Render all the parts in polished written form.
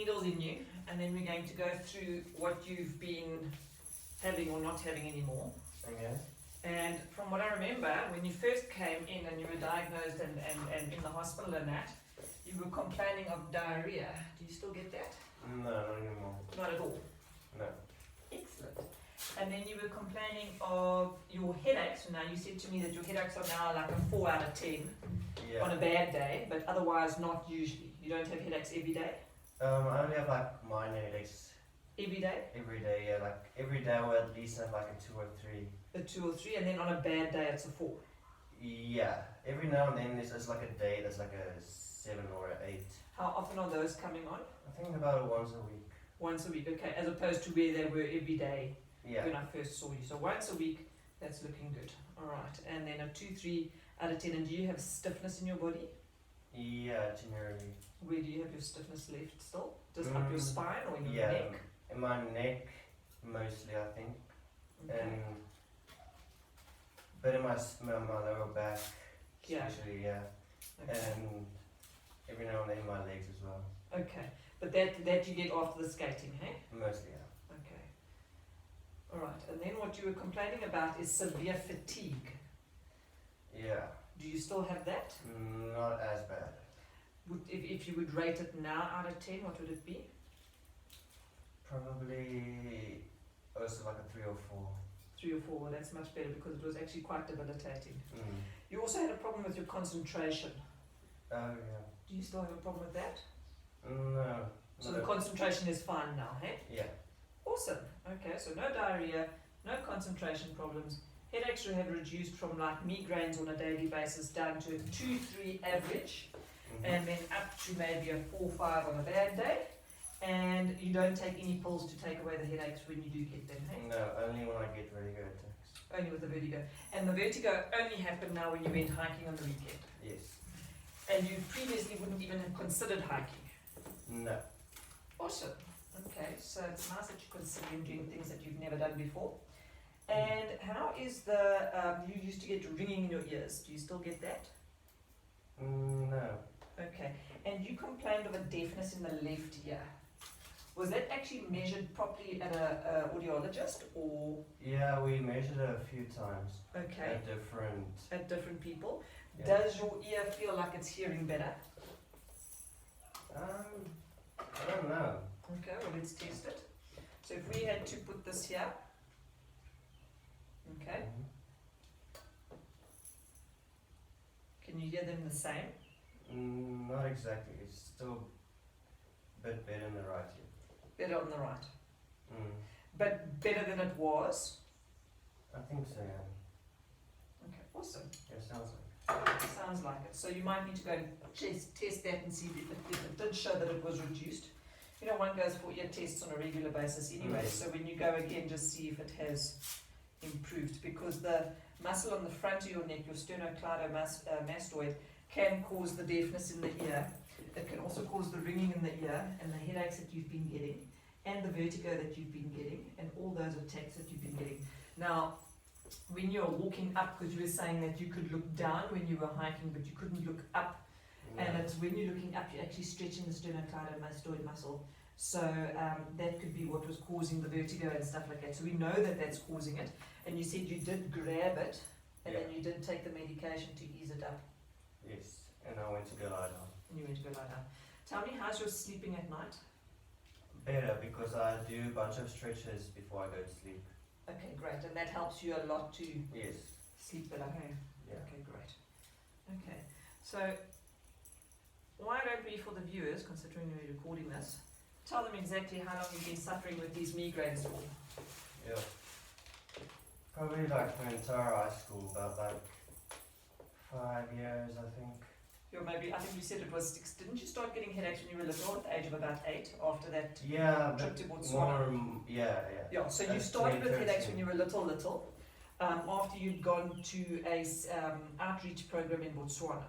needles in you, and then we're going to go through what you've been having or not having anymore. Okay. And from what I remember, when you first came in and you were diagnosed and in the hospital and that, you were complaining of diarrhea. Do you still get that? No, not anymore. Not at all. No. Excellent. And then you were complaining of your headaches. So now you said to me that your headaches are now like a 4 out of 10 Yeah. on a bad day, but otherwise not usually. You don't have headaches every day? I only have like minor headaches Every day? every day. Yeah, like every day I will at least have like a 2 or 3. A 2 or 3, and then on a bad day it's a 4. Yeah. Every now and then there's like a day that's like a 7 or an 8. How often are those coming on? I think about once a week. Once a week, okay, as opposed to where they were every day Yeah. when I first saw you. So once a week, that's looking good. Alright, and then a 2, 3 out of 10. And do you have stiffness in your body? Yeah, generally. Where do you have your stiffness left still? Just up your spine or in your Yeah, neck? in my neck mostly, I think. Okay. And but in my lower back, Yeah. especially, yeah. Okay. And every now and then my legs as well. Okay, but that you get after the skating, hey? Mostly, yeah. Okay. Alright, and then what you were complaining about is severe fatigue. Yeah. Do you still have that? Not as bad. If you would rate it now out of 10, what would it be? Probably also like a 3 or 4. 3 or 4, well that's much better because it was actually quite debilitating. Mm. You also had a problem with your concentration. Oh yeah. Do you still have a problem with that? No. So no. the concentration is fine now, hey? Yeah. Awesome. Okay, so no diarrhea, no concentration problems. Headaches have reduced from like migraines on a daily basis down to a 2-3 average, Mhm. and then up to maybe a 4-5 on a bad day. And you don't take any pills to take away the headaches when you do get them, hey? No, only when I get really good attacks. Only with the vertigo. And the vertigo only happened now when you went hiking on the weekend. Yes. And you previously wouldn't even have considered hiking. No. Awesome. Okay, so it's nice that you're considering doing things that you've never done before. And how is the, you used to get ringing in your ears. Do you still get that? No. Okay. And you complained of a deafness in the left ear. Was that actually measured properly at a audiologist or? Yeah, we measured it a few times. Okay. At different. Different people. Yeah. Does your ear feel like it's hearing better? I don't know. Okay, well let's test it. So if we had to put this here, okay, Mhm. can you hear them the same? Not exactly. It's still a bit better in the right ear. Better on the right. Mm. But better than it was? I think so, yeah. Okay, awesome. Yeah, sounds like. Sounds like it. So you might need to go and test that and see if it did show that it was reduced. You know, one goes for ear tests on a regular basis anyway, so when you go again, just see if it has improved, because the muscle on the front of your neck, your sternocleidomastoid, can cause the deafness in the ear. It can also cause the ringing in the ear and the headaches that you've been getting, and the vertigo that you've been getting, and all those attacks that you've been getting. Now, when you're walking up, because you were saying that you could look down when you were hiking, but you couldn't look up, and it's when you're looking up, you're actually stretching the sternocleidomastoid muscle. So that could be what was causing the vertigo and stuff like that. So we know that that's causing it. And you said you did grab it, and then you did take the medication to ease it up. Yes, and I went to go lie down. And you went to go lie down. Tell me, how's your sleeping at night? Better, because I do a bunch of stretches before I go to sleep. Okay, great. And that helps you a lot to Yes. sleep better, hey? Yeah. Okay, great. Okay, so why don't we, for the viewers, considering we're recording this, tell them exactly how long you've been suffering with these migraines for? Yeah. Probably like my entire high school, about like 5 years, I think. Maybe, I think you said it was 6. Didn't you start getting headaches when you were little, at the age of about 8, after that Yeah, trip but to Botswana? more, yeah. Yeah, so you That's started with headaches 2013. when you were little, after you'd gone to a outreach program in Botswana.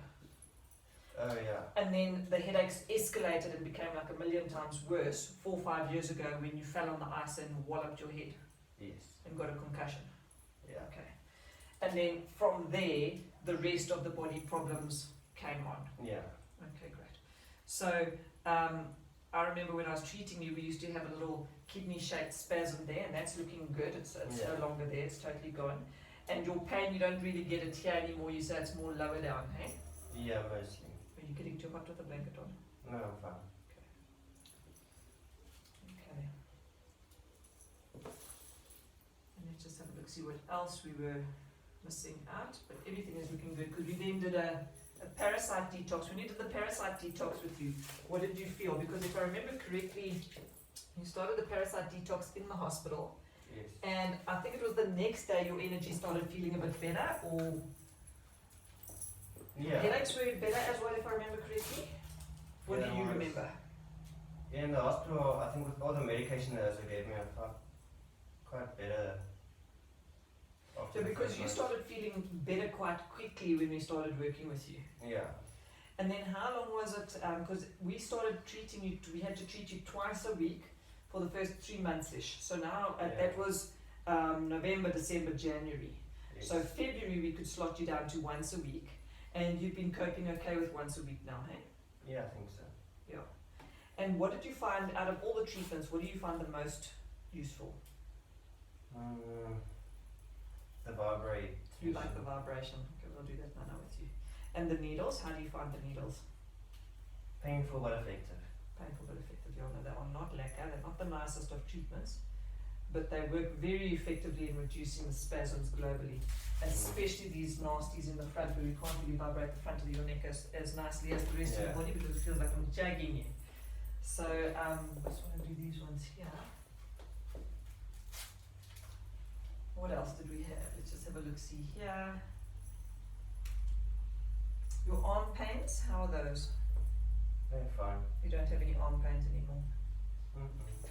Oh yeah. And then the headaches escalated and became like a million times worse 4 or 5 years ago when you fell on the ice and walloped your head Yes. and got a concussion. Yeah. Okay. And then from there, the rest of the body problems came on. Yeah. Okay, great. So I remember when I was treating you, we used to have a little kidney-shaped spasm there, and that's looking good. It's Yeah. no longer there, it's totally gone. And your pain, you don't really get it here anymore, you say it's more lower down, hey? Yeah, mostly. Are you getting too hot with the blanket on? No, I'm fine. Okay. And let's just have a look, see what else we were missing out. But everything is looking good, because we then did a parasite detox. When you did the parasite detox with you, what did you feel? Because if I remember correctly, you started the parasite detox in the hospital, Yes. and I think it was the next day your energy started feeling a bit better, or Yeah. headaches were better as well, if I remember correctly. What Yeah, do you it was. remember? Yeah, in the hospital, I think with all the medication that they gave me, I felt quite better. After So the because first you month. started feeling better quite quickly when we started working with you. Yeah. And then how long was it, because we started treating you, we had to treat you twice a week for the first 3 months-ish. So now, Yeah. that was November, December, January. Yes. So February we could slot you down to once a week. And you've been coping okay with once a week now, hey? Yeah, I think so. And what did you find, out of all the treatments, what do you find the most useful? The vibrate. You like the vibration. Okay, we'll do that now with you. And the needles, how do you find the needles? Painful but effective. Painful but effective. No, they are not lacquer, they're not the nicest of treatments, but they work very effectively in reducing the spasms globally, especially these nasties in the front where you can't really vibrate the front of your neck as nicely as the rest of Yeah. your body, because it feels like I'm jagging you. So I just want to do these ones here. What else did we have? Let's just have a look, see here. Your arm pains, how are those? They're fine. You don't have any arm pains anymore.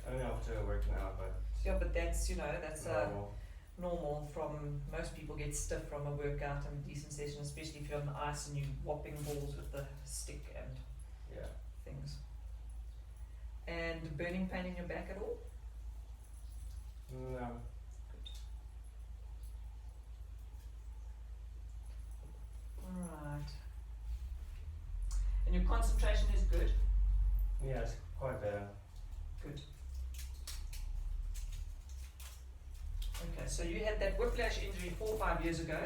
Only after working out, but Yeah, but that's, that's normal. normal from, most people get stiff from a workout and a decent session, especially if you're on the ice and you're whopping balls with the stick and Yeah. things. And burning pain in your back at all? No. Alright. And your concentration is good? Yeah, it's quite better. Good. Okay, so you had that whiplash injury 4 or 5 years ago,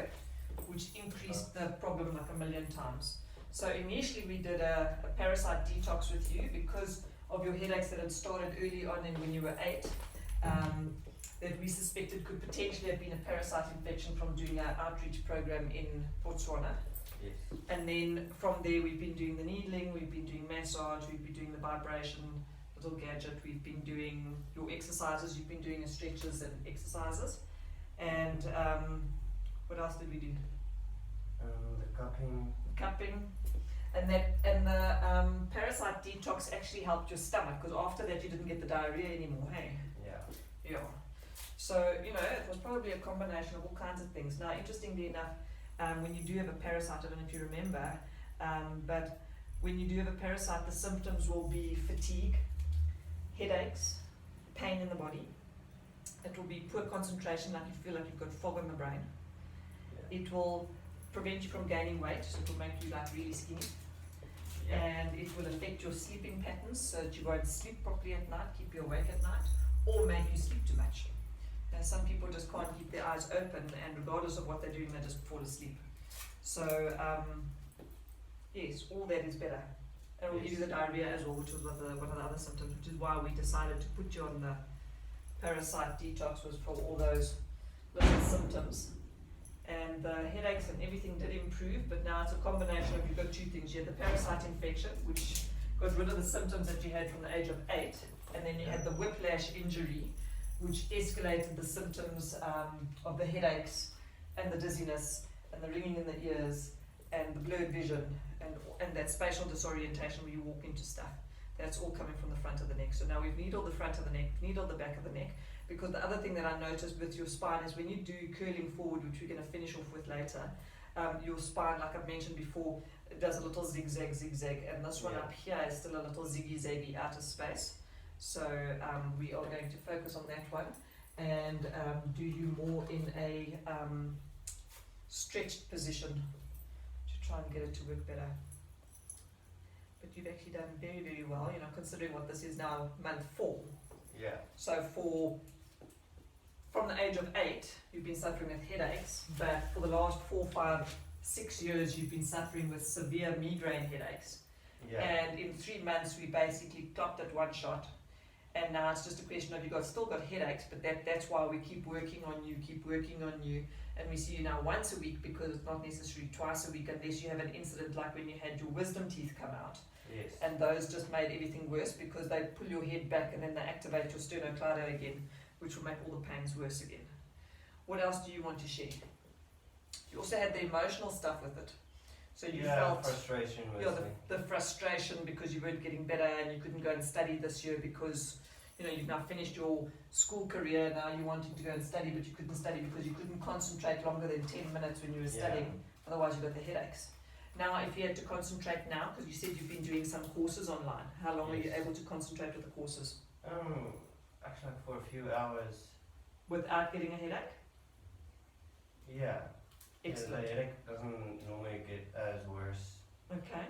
which increased the problem like a million times. So initially we did a parasite detox with you because of your headaches that had started early on and when you were 8, that we suspected could potentially have been a parasite infection from doing our outreach program in Botswana. Yes. And then from there we've been doing the needling, we've been doing massage, we've been doing the vibration little gadget, we've been doing your exercises, you've been doing your stretches and exercises. And what else did we do? The cupping. Cupping. And the parasite detox actually helped your stomach, because after that you didn't get the diarrhea anymore, hey? Yeah. Yeah. So, it was probably a combination of all kinds of things. Now, interestingly enough, when you do have a parasite, I don't know if you remember, but when you do have a parasite, the symptoms will be fatigue, headaches, pain in the body. It will be poor concentration, like you feel like you've got fog on the brain. Yeah. It will prevent you from gaining weight, so it will make you like really skinny. Yeah. And it will affect your sleeping patterns, so that you won't sleep properly at night, keep you awake at night, or make you sleep too much. Now, some people just can't keep their eyes open, and regardless of what they're doing, they just fall asleep. So, yes, all that is better. And we'll give you the diarrhea as well, which was one of the other symptoms, which is why we decided to put you on the parasite detox, was for all those little symptoms. And the headaches and everything did improve, but now it's a combination of, you've got 2 things. You had the parasite infection, which got rid of the symptoms that you had from the age of 8, and then you had the whiplash injury, which escalated the symptoms of the headaches and the dizziness and the ringing in the ears and the blurred vision and that spatial disorientation where you walk into stuff. That's all coming from the front of the neck. So now we've needled the front of the neck, needled the back of the neck, because the other thing that I noticed with your spine is when you do curling forward, which we're going to finish off with later, your spine, like I've mentioned before, it does a little zigzag, and this one up here is still a little ziggy-zaggy out of space. So we are going to focus on that one and do you more in a stretched position to try and get it to work better. but you've actually done very, very well, you know, considering what this is now, month 4. Yeah. So from the age of 8, you've been suffering with headaches, but for the last 4, 5, 6 years, you've been suffering with severe migraine headaches. Yeah. And in 3 months, we basically clocked it one shot. And now it's just a question of still got headaches, but that's why we keep working on you, and we see you now once a week, because it's not necessarily twice a week unless you have an incident like when you had your wisdom teeth come out. Yes. And those just made everything worse, because they pull your head back and then they activate your sternocleido again, which will make all the pains worse again. What else do you want to share? You also had the emotional stuff with it. So you felt frustration the frustration because you weren't getting better and you couldn't go and study this year because you've now finished your school career. Now you wanted to go and study, but you couldn't study because you couldn't concentrate longer than 10 minutes when you were studying. Otherwise you got the headaches. Now if you had to concentrate now, because you said you've been doing some courses online, how long are you able to concentrate with the courses? Actually for a few hours. Without getting a headache? Yeah. Excellent. The headache doesn't normally get as worse. Okay.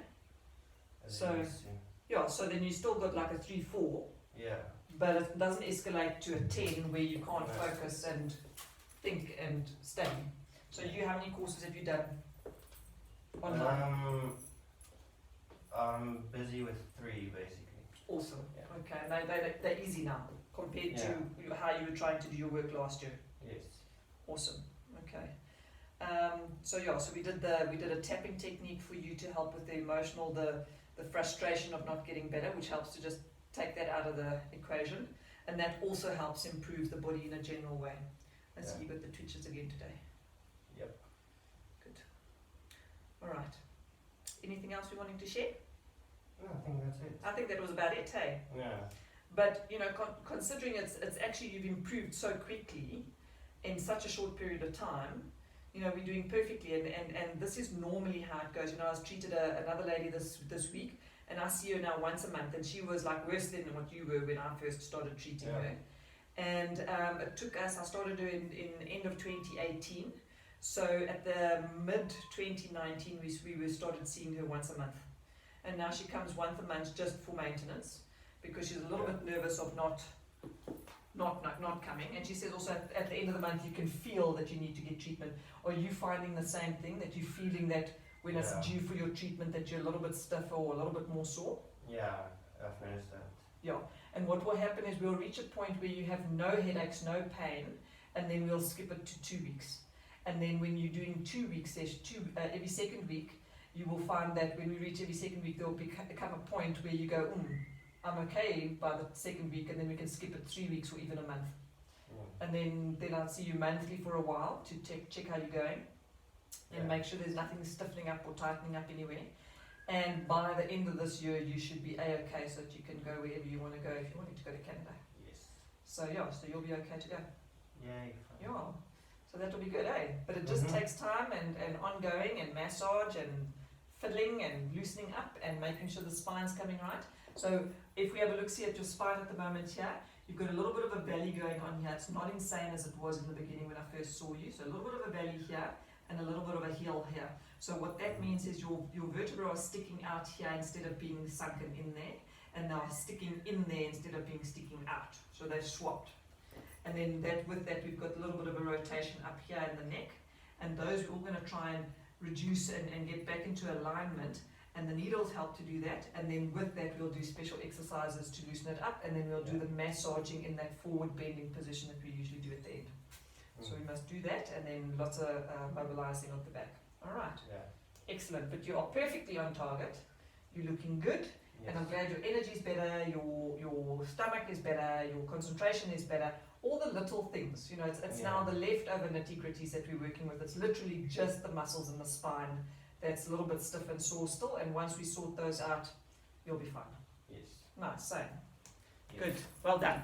As So it used to. yeah, so then you still got like a 3-4. Yeah. But it doesn't escalate to a 10 where you can't focus and think and study. So how many courses have you done online? I'm busy with 3 basically. Awesome. Yeah. Okay, and they're easy now compared to how you were trying to do your work last year. Yes. Awesome. Okay. So we did a tapping technique for you to help with the emotional, the frustration of not getting better, which helps to just take that out of the equation, and that also helps improve the body in a general way. I see you got the twitches again today. Yep. Good. All right. Anything else we wanting to share? No, I think that's it. I think that was about it, hey? Yeah. But considering it's actually you've improved so quickly in such a short period of time, we're doing perfectly, and this is normally how it goes. I was treated another lady this week, and I see her now once a month, and she was like worse than what you were when I first started treating her. And it took us, I started her in end of 2018, so at the mid 2019 we started seeing her once a month, and now she comes once a month just for maintenance, because she's a little bit nervous of not coming. And she says also at the end of the month you can feel that you need to get treatment. Are you finding the same thing, that you're feeling that when it's due for your treatment that you're a little bit stiffer or a little bit more sore? Yeah, I've noticed that. Yeah, and what will happen is we'll reach a point where you have no headaches, no pain, and then we'll skip it to 2 weeks. And then when you're doing 2 weeks, every second week, you will find that when we reach every second week, there will become a point where you go, I'm okay by the second week, and then we can skip it 3 weeks or even a month. And then I'll see you monthly for a while to check how you're going, and make sure there's nothing stiffening up or tightening up anywhere. And by the end of this year, you should be A-okay, so that you can go wherever you want to go if you're wanting to go to Canada. Yes. So you'll be okay to go. Yeah. Yeah. So that'll be good, eh? But it just takes time and ongoing and massage and fiddling and loosening up and making sure the spine's coming right. So if we have a look-see at your spine at the moment here, you've got a little bit of a valley going on here. It's not insane as it was in the beginning when I first saw you. So a little bit of a valley here and a little bit of a heel here. So what that means is your vertebrae are sticking out here instead of being sunken in there, and now sticking in there instead of being sticking out. So they've swapped. And then with that we've got a little bit of a rotation up here in the neck, and those we're all going to try and reduce and get back into alignment, and the needles help to do that. And then with that we'll do special exercises to loosen it up, and then we'll do the massaging in that forward bending position that we usually do at the end. So we must do that, and then lots of mobilizing of the back. Alright, excellent, but you are perfectly on target, you're looking good, and I'm glad your energy is better, your stomach is better, your concentration is better, all the little things, it's now the leftover nitty-gritties that we're working with. It's literally just the muscles in the spine that's a little bit stiff and sore still, and once we sort those out, you'll be fine. Yes. Nice, same. Yes. Good, well done.